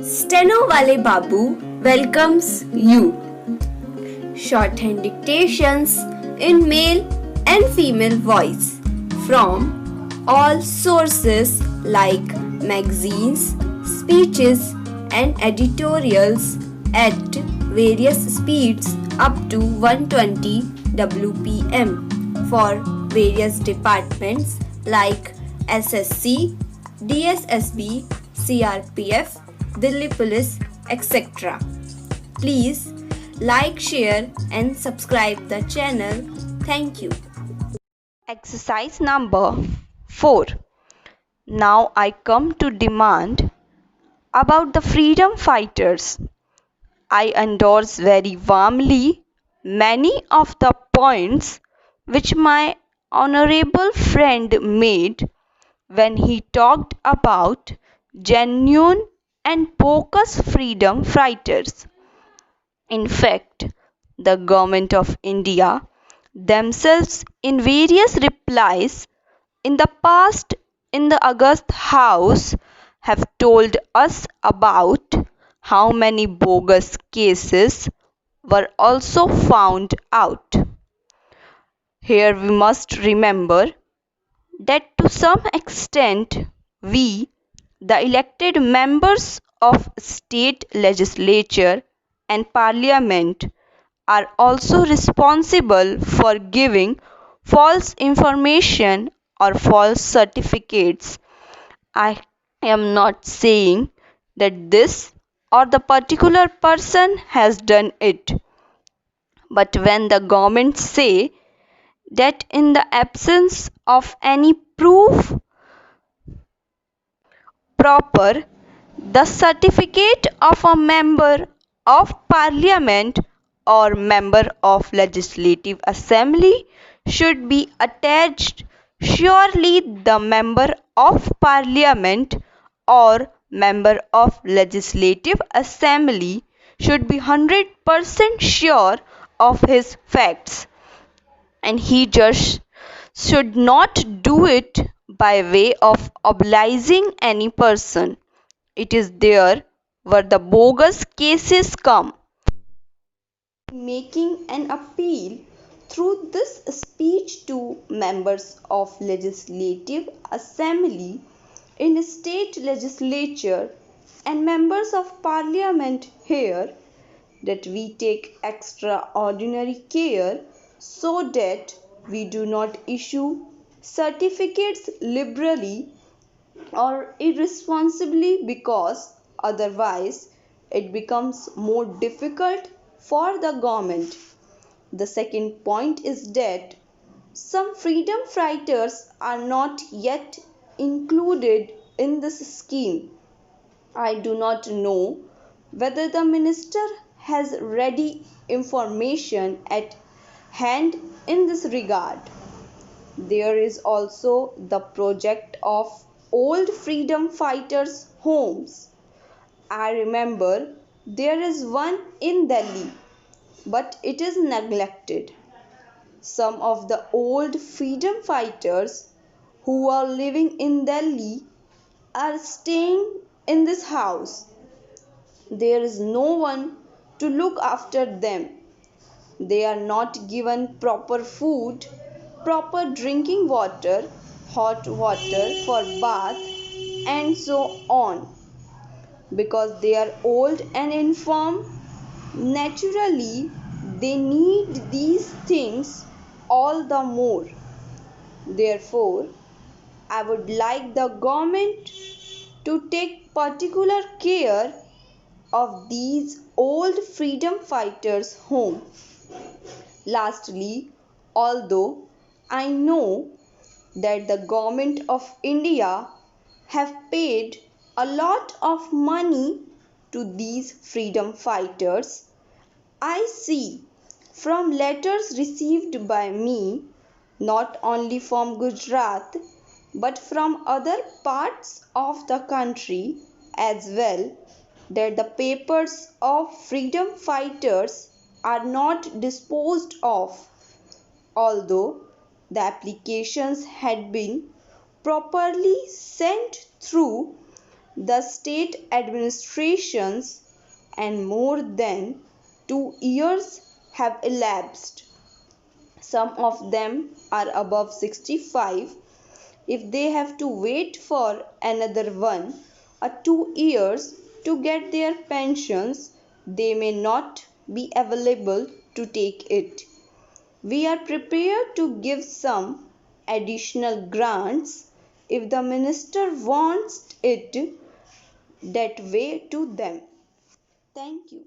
Steno Wale Babu welcomes you. Shorthand dictations in male and female voice from all sources like magazines, speeches, and editorials at various speeds up to 120 WPM for various departments like SSC, DSSB, CRPF, Delhi Police, etc. Please like, share, and subscribe the channel. Thank you. Exercise number 4. Now I come to demand about the freedom fighters. I endorse very warmly many of the points which my honorable friend made when he talked about genuine and bogus freedom fighters. In fact, the Government of India themselves in various replies in the past in the August House have told us about how many bogus cases were also found out. Here we must remember that to some extent we, the elected members of state legislature and parliament, are also responsible for giving false information or false certificates. I am not saying that this or the particular person has done it, but when the government say that in the absence of any proof proper, the certificate of a member of parliament or member of legislative assembly should be attached. Surely the member of parliament or member of legislative assembly should be 100% sure of his facts, and he just should not do it by way of obliging any person. It is there where the bogus cases come. Making an appeal through this speech to members of legislative assembly in state legislature and members of parliament here that we take extraordinary care so that we do not issue certificates liberally or irresponsibly, because otherwise it becomes more difficult for the government. The second point is that some freedom fighters are not yet included in this scheme. I do not know whether the minister has ready information at hand in this regard. There is also the project of old freedom fighters' homes. I remember there is one in Delhi, but it is neglected. Some of the old freedom fighters who are living in Delhi are staying in this house. There is no one to look after them. They are not given proper food, proper drinking water, hot water for bath, and so on. Because they are old and infirm, naturally they need these things all the more. Therefore, I would like the government to take particular care of these old freedom fighters' home. Lastly, although I know that the government of India have paid a lot of money to these freedom fighters, I see from letters received by me, not only from Gujarat but from other parts of the country as well, that the papers of freedom fighters are not disposed of, although the applications had been properly sent through the state administrations and more than 2 years have elapsed. Some of them are above 65. If they have to wait for another 1 or 2 years to get their pensions, they may not be available to take it. We are prepared to give some additional grants if the minister wants it that way to them. Thank you.